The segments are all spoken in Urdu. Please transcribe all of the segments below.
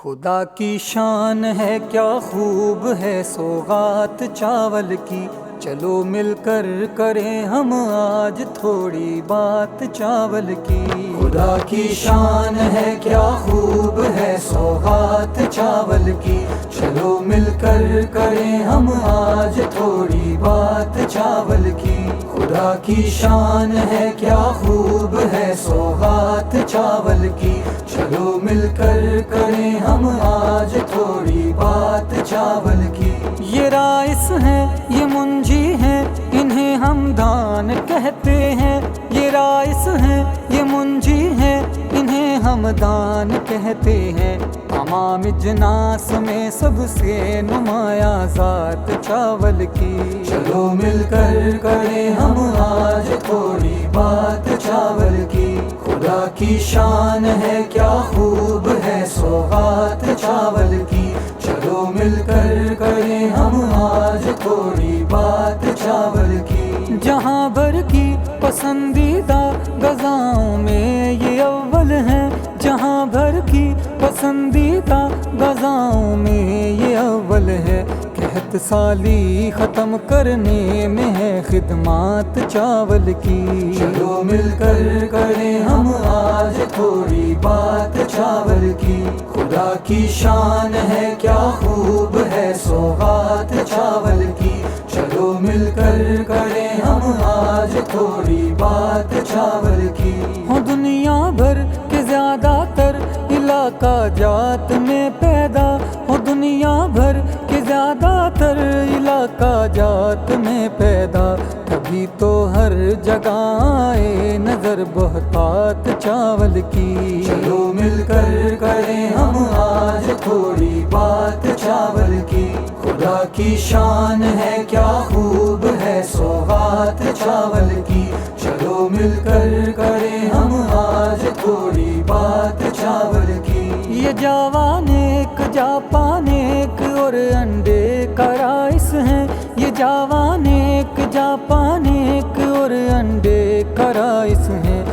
خدا کی شان ہے کیا خوب ہے سوغات چاول کی، چلو مل کر کریں ہم آج تھوڑی بات چاول کی۔ خدا کی شان ہے کیا خوب ہے سوغات چاول کی، چلو مل کر کریں ہم آج تھوڑی بات چاول کی۔ خدا کی شان ہے کیا خوب ہے سوغات چاول کی، چلو مل کر کریں ہم آج تھوڑی بات چاول کی۔ یہ رائس ہیں یہ منجی ہیں انہیں ہم دان کہتے ہیں، یہ رائس ہیں یہ منجی ہیں انہیں ہم دان کہتے ہیں۔ تمام اجناس میں سب سے نمایاں ذات چاول کی، چلو مل کر کریں ہم آج تھوڑی بات چاول کی۔ خدا کی شان ہے کیا خوب ہے سوغات چاول کی، چلو مل کر کریں ہم آج تھوڑی بات چاول کی۔ جہاں بھر کی پسندیدہ غذاؤں میں یہ اول ہیں، جہاں بھر کی پسندیدہ غذاؤں میں یہ اول ہے۔ قحط سالی ختم کرنے میں ہے خدمات چاول کی، چلو مل کر کریں ہم آج تھوڑی بات چاول کی۔ خدا کی شان ہے کیا خوب ہے سوغات چاول کی، چلو مل کر کریں ہم آج تھوڑی بات چاول کی۔ ہو دنیا بھر کے زیادہ تر علاقہ جات میں پیدا، ہو دنیا بھر کے زیادہ تر علاقہ جات میں پیدا، تبھی تو ہر جگہ آئے نظر بہتات چاول کی، چلو مل کر کریں ہم آج تھوڑی بات چاول کی۔ خدا کی شان ہے کیا خوب ہے سوغات چاول کی، چلو مل کر کریں ہم آج تھوڑی بات چاول کی۔ یہ جاوان ایک جاپان ایک اور انڈے کا رائس ہیں، یہ جاوان ایک جاپان ایک اور انڈے کا رائس ہیں۔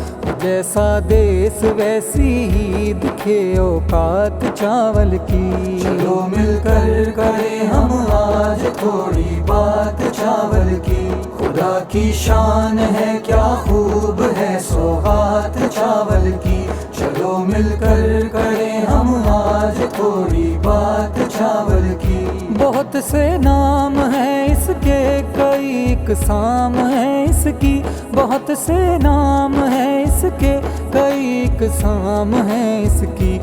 جیسا دیس ویسی ہی دکھے اوقات چاول کی، چلو مل کر کریں ہم آج تھوڑی بات چاول کی۔ خدا کی شان ہے کیا خوب ہے سوغات چاول کی، چلو مل کر کریں ہم آج تھوڑی بات چاول کی۔ بہت سے نام ہیں اس کے کئی اقسام ہیں اس کی، بہت سے نام ہیں اس کے کئی اقسام ہیں اس کی۔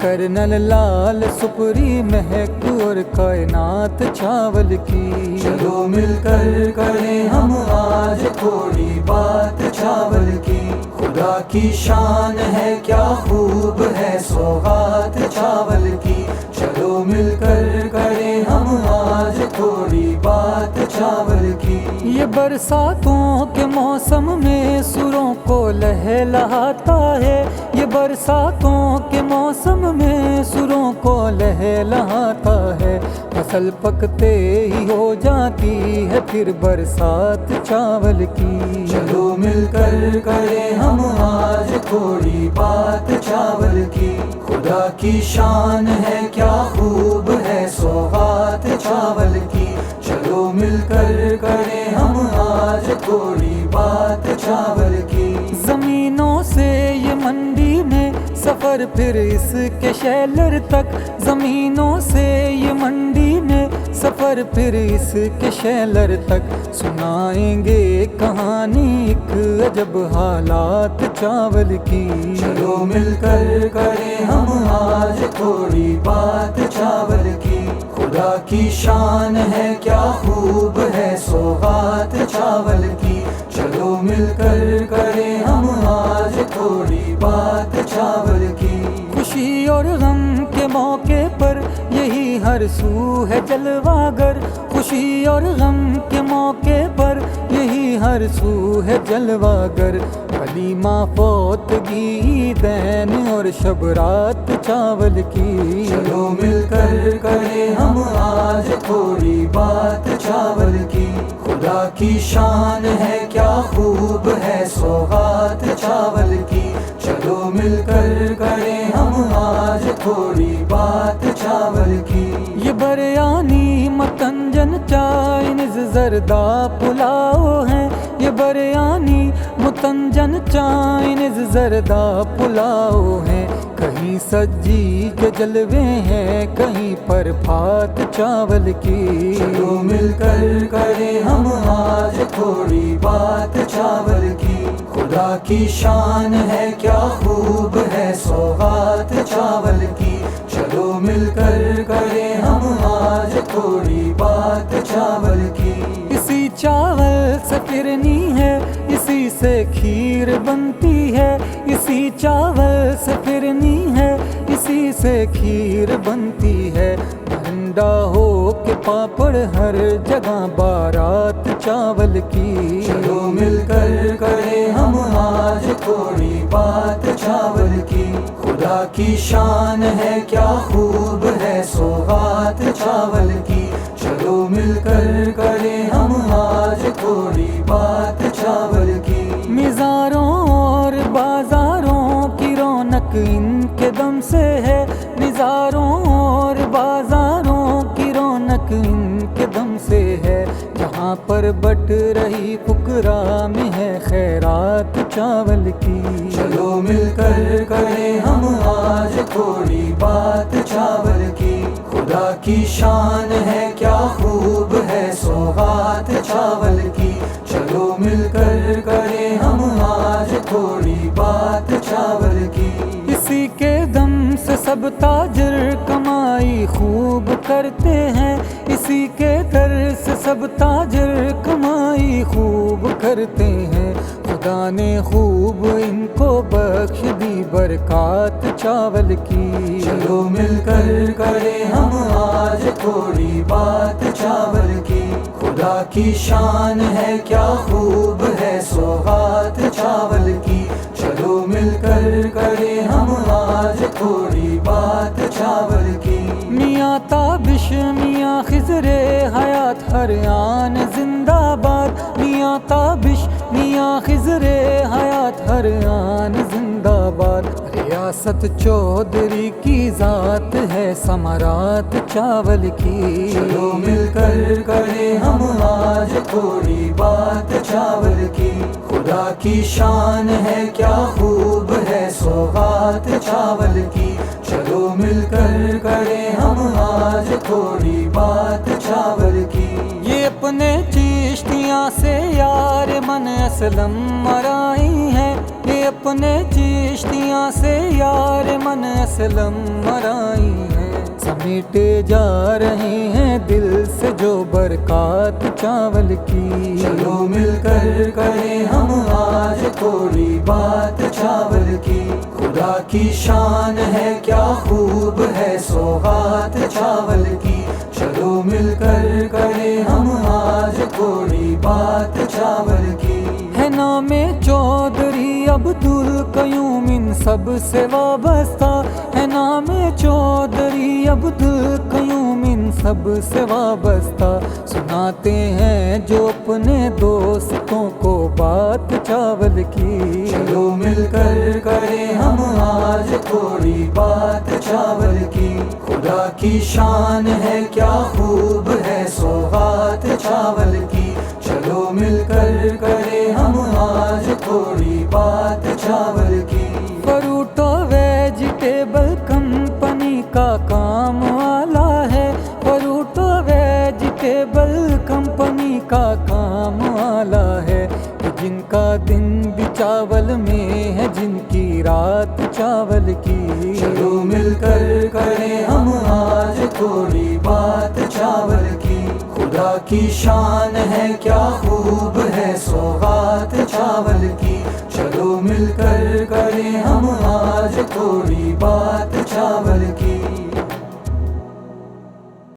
کرنل لال سپری مہک اور کائنات چاول کی، چلو مل کر کریں ہم آج تھوڑی بات چاول کی۔ خدا کی شان ہے کیا خوب ہے سوغات چاول کی، چلو مل کر کریں ہم آج تھوڑی بات چاول کی۔ یہ برساتوں کے موسم میں سروں کو لہلاتا ہے، یہ برساتوں کے موسم میں سروں کو لہلاتا ہے۔ فصل پکتے ہی ہو جاتی ہے پھر برسات چاول کی، چلو مل کر کریں ہم آج تھوڑی بات چاول کی۔ خدا کی شان ہے کیا خوب ہے سوغات چاول کی، چلو مل کر کریں ہم آج تھوڑی بات چاول کی۔ زمینوں سے یہ منڈی میں سفر پھر اس کے شیلر تک، زمینوں سے یہ منڈی میں سفر پھر اس کے شیلر تک۔ سنائیں گے کہانی ایک عجب حالات چاول کی، چلو مل کر کریں ہم آج تھوڑی بات چاول کی۔ خدا کی شان ہے کیا خوب ہے سوغات چاول کی، چلو مل کر کریں ہم آج تھوڑی بات چاول کی۔ خوشی اور غم کے موقع پر یہی ہر سو ہے جلوہ گر، خوشی اور غم کے موقع پر یہی ہر سو ہے جلوہ گر۔ ولیمہ فوتگی دین اور شب رات چاول کی، چلو مل کر کریں ہم آج تھوڑی بات چاول کی۔ خدا کی شان ہے کیا خوب ہے سوغات چاول کی، چلو مل کر کریں ہم آج تھوڑی بات چاول کی. یہ بریانی متنجن چائنیز زردہ پلاؤ ہیں. یہ بریانی متنجن چائنیز زردہ پلاؤ ہیں. کہیں سجی کے جلوے ہیں, کہیں پر بھات چاول کی. چلو مل کر کریں ہم آج تھوڑی بات چاول کی. خدا کی شان ہے کیا خوب ہے سوغات چاول کی. چلو مل کر کریں ہم آج تھوڑی بات چاول کی. اسی چاول سے فرنی ہے, اسی سے کھیر بنتی ہے. اسی چاول سے فرنی ہے, اسی سے کھیر بنتی ہے. ٹھنڈا ہو کے پاپڑ ہر جگہ بارات چاول کی. چلو مل کر کریں ہم آج تھوڑی بات چاول کی. خدا کی شان ہے کیا خوب ہے سوغات چاول کی. چلو مل کر کریں ہم آج تھوڑی بات چاول کی. مزاروں اور بازاروں کی رونق ان کے دم سے ہے. مزاروں اور بازاروں کی رونق ان کے دم سے ہے. جہاں پر بٹ رہی فقراء میں ہے خیرات چاول کی. چلو مل کر کریں ہم آج تھوڑی بات چاول کی. خدا کی شان ہے کیا خوب ہے سوغات چاول کی. چلو مل کر کریں ہم آج تھوڑی بات چاول کی. اسی کے دم سے سب تاجر کمائی خوب کرتے ہیں. اسی کے در سے سب تاجر کمائی خوب کرتے ہیں. خدا نے خوب ان کو بخش دی برکات چاول کی. چلو مل کر کریں ہم آج تھوڑی بات چاول کی. خدا کی شان ہے کیا خوب ہے سوغات چاول کی. چلو مل کر کریں ہم آج تھوڑی بات چاول کی. میاں تابش میاں خضر حیات ہر آن زندہ باد. میاں تابش میاں خضر حیات ہر آن زندہ باد. ریاست چودھری کی ذات ہے ثمرات چاول کی. چلو مل کر کریں ہم آج تھوڑی بات چاول کی. خدا کی شان ہے کیا خوب ہے سوغات چاول کی. چلو مل کر کریں ہم آج تھوڑی بات چاول کی. یہ اپنے چشتیاں سے یار من اسلم مرائی ہیں. یہ اپنے چشتیاں سے یار من اسلم مرائی ہیں. سمیٹے جا رہے ہیں دل سے جو برکات چاول کی. چلو مل کر کریں ہم آج تھوڑی بات چاول کی. خدا کی شان ہے کیا خوب ہے سوغات چاول کی. چلو مل کر کریں ہم آج تھوڑی بات چاول کی. ہے نام چودھری عبدالقیوم ان سب سے وابستہ. ہے نام چودھری عبدالقیوم ان سب سے وابستہ. سناتے ہیں جو اپنے دوستوں کو بات چاول کی. چلو مل کر کریں ہم آج تھوڑی بات چاول کی. خدا کی شان ہے کیا خوب ہے سوغات چاول کی. چلو مل کر کریں ہم آج تھوڑی بات چاول کی. فروٹ و ویجیٹیبل کمپنی کا کام والا ہے. فروٹ و ویجیٹیبل کمپنی کا کام والا ہے. جن کا دن بھی چاول میں ہے, جن کی رات چاول کی. چلو مل کر کریں ہم آج تھوڑی بات چاول کی. خدا کی شان ہے کیا خوب ہے سوغات چاول کی. چلو مل کر کریں ہم